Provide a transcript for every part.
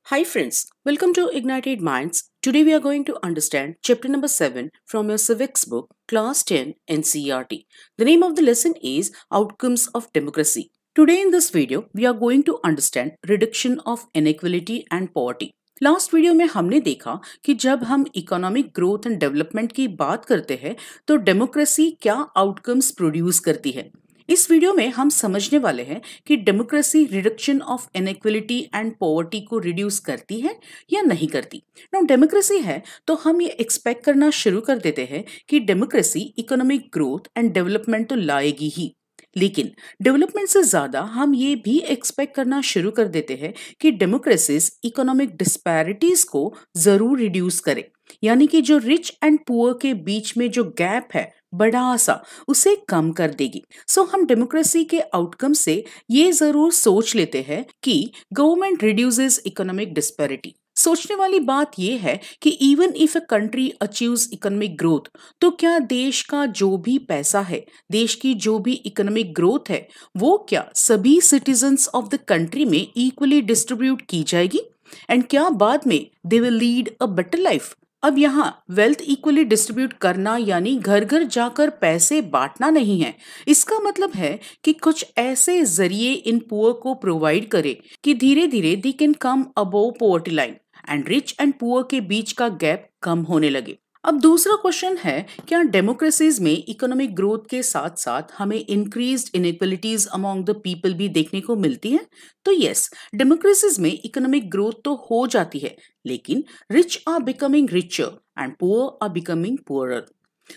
Hi friends, welcome to Ignited Minds. Today we are going to understand chapter number 7 from your civics book, class 10 NCERT. The name of the lesson is Outcomes of Democracy. Today in this video, we are going to understand reduction of inequality and poverty. Last video में हमने देखा कि जब हम economic growth and development की बात करते हैं तो डेमोक्रेसी क्या आउटकम्स प्रोड्यूस करती है। इस वीडियो में हम समझने वाले हैं कि democracy reduction of inequality and poverty को रिड्यूस करती है या नहीं करती। नाउ डेमोक्रेसी है तो हम ये एक्सपेक्ट करना शुरू कर देते हैं कि democracy economic growth and development तो लाएगी ही, लेकिन डेवलपमेंट से ज्यादा हम ये भी एक्सपेक्ट करना शुरू कर देते हैं कि डेमोक्रेसीज इकोनॉमिक डिस्पैरिटीज को जरूर रिड्यूस करे, यानी कि जो रिच एंड पुअर के बीच में जो गैप है बड़ा सा उसे कम कर देगी। हम डेमोक्रेसी के आउटकम से ये जरूर सोच लेते हैं कि गवर्नमेंट रिड्यूसेस इकोनॉमिक डिस्पैरिटी। सोचने वाली बात यह है कि even if a country achieves economic growth, तो क्या देश का जो भी पैसा है, देश की जो भी इकोनॉमिक ग्रोथ है, वो क्या सभी सिटीजन्स ऑफ द कंट्री में इक्वली डिस्ट्रीब्यूट की जाएगी एंड क्या बाद में they will lead a better life. अब यहाँ वेल्थ इक्वली डिस्ट्रीब्यूट करना यानी घर घर जाकर पैसे बांटना नहीं है। इसका मतलब है कि कुछ ऐसे जरिए इन पुअर को प्रोवाइड करे कि धीरे धीरे they can come above poverty line and rich and poor के बीच का गैप कम होने लगे। अब दूसरा क्वेश्चन है, क्या डेमोक्रेसीज में इकोनॉमिक ग्रोथ के साथ साथ हमें increased inequalities among the people भी देखने को मिलती है? तो यस, डेमोक्रेसीज में इकोनॉमिक ग्रोथ तो हो जाती है, लेकिन rich are becoming richer and poor are becoming poorer.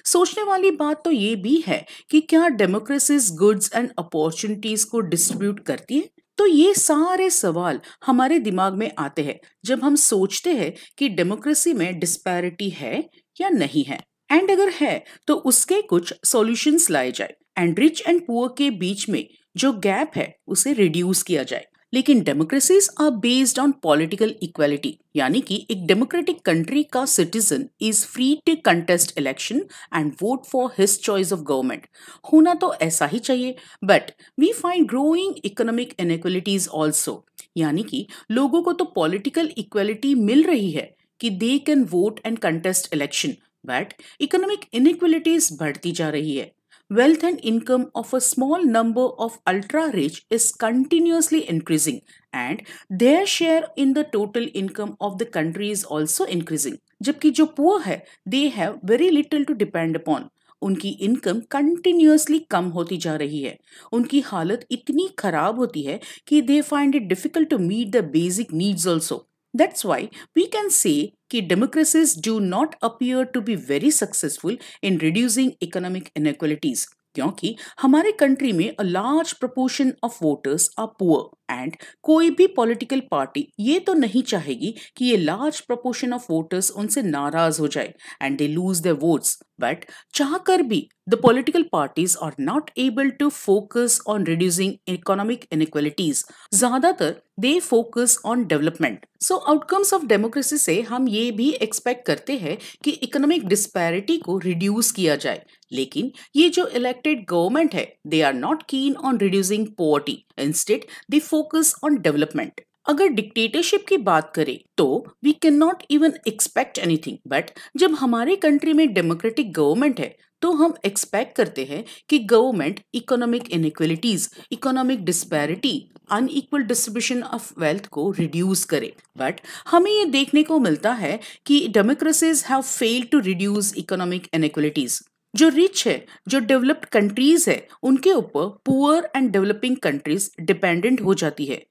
सोचने वाली बात तो ये भी है कि क्या डेमोक्रेसीज गुड्स एंड अपॉर्चुनिटीज को डिस्ट्रीब्यूट करती है? तो ये सारे सवाल हमारे दिमाग में आते हैं जब हम सोचते हैं कि डेमोक्रेसी में डिस्पैरिटी है या नहीं है, एंड अगर है तो उसके कुछ सॉल्यूशंस लाए जाए एंड रिच एंड पुअर के बीच में जो गैप है उसे रिड्यूस किया जाए। लेकिन democracies are based on political equality, यानी कि एक डेमोक्रेटिक कंट्री का citizen is free to contest election and vote for his choice of government. होना तो ऐसा ही चाहिए, but we find growing economic inequalities also, यानी कि लोगों को तो पॉलिटिकल इक्वालिटी मिल रही है कि they can vote and contest election, but economic inequalities बढ़ती जा रही है। Wealth and income of a small number of ultra rich is continuously increasing, and their share in the total income of the country is also increasing. जबकि जो poor है, they have very little to depend upon. उनकी income continuously कम होती जा रही है। उनकी हालत इतनी खराब होती है कि they find it difficult to meet the basic needs also. That's why we can say कि democracies do not appear to be very successful in reducing economic inequalities, क्योंकि हमारे कंट्री में a large proportion of voters are poor and कोई भी political party ये तो नहीं चाहेगी कि ये लार्ज प्रोपोर्शन ऑफ वोटर्स उनसे नाराज हो जाए and they lose their votes, but चाहकर भी the political parties are not able to focus on reducing economic inequalities. ज्यादातर they focus on development. So outcomes of democracy से हम ये भी expect करते हैं कि economic disparity को reduce किया जाए, लेकिन ये जो elected government है they are not keen on reducing poverty. Instead they focus on development. अगर डिक्टेटरशिप की बात करें तो we can not even expect anything, but जब हमारे कंट्री में डेमोक्रेटिक गवर्नमेंट है तो हम एक्सपेक्ट करते हैं कि government economic inequalities, economic disparity, unequal distribution of wealth को रिड्यूस करे। बट हमें ये देखने को मिलता है कि democracies have failed to reduce economic inequalities. जो रिच है, जो डेवलप्ड कंट्रीज है, उनके ऊपर poor and developing countries dependent हो जाती है।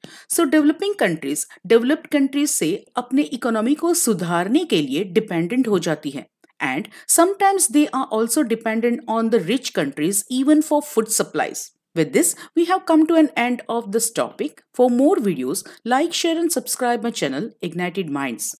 डेवलपिंग कंट्रीज डेवलप्ड कंट्रीज से अपने इकोनॉमी को सुधारने के लिए डिपेंडेंट हो जाती है, and sometimes they are also dependent on the rich countries even for food supplies. With this, we have come to an end of this topic. For more videos, like, share and subscribe my channel Ignited Minds.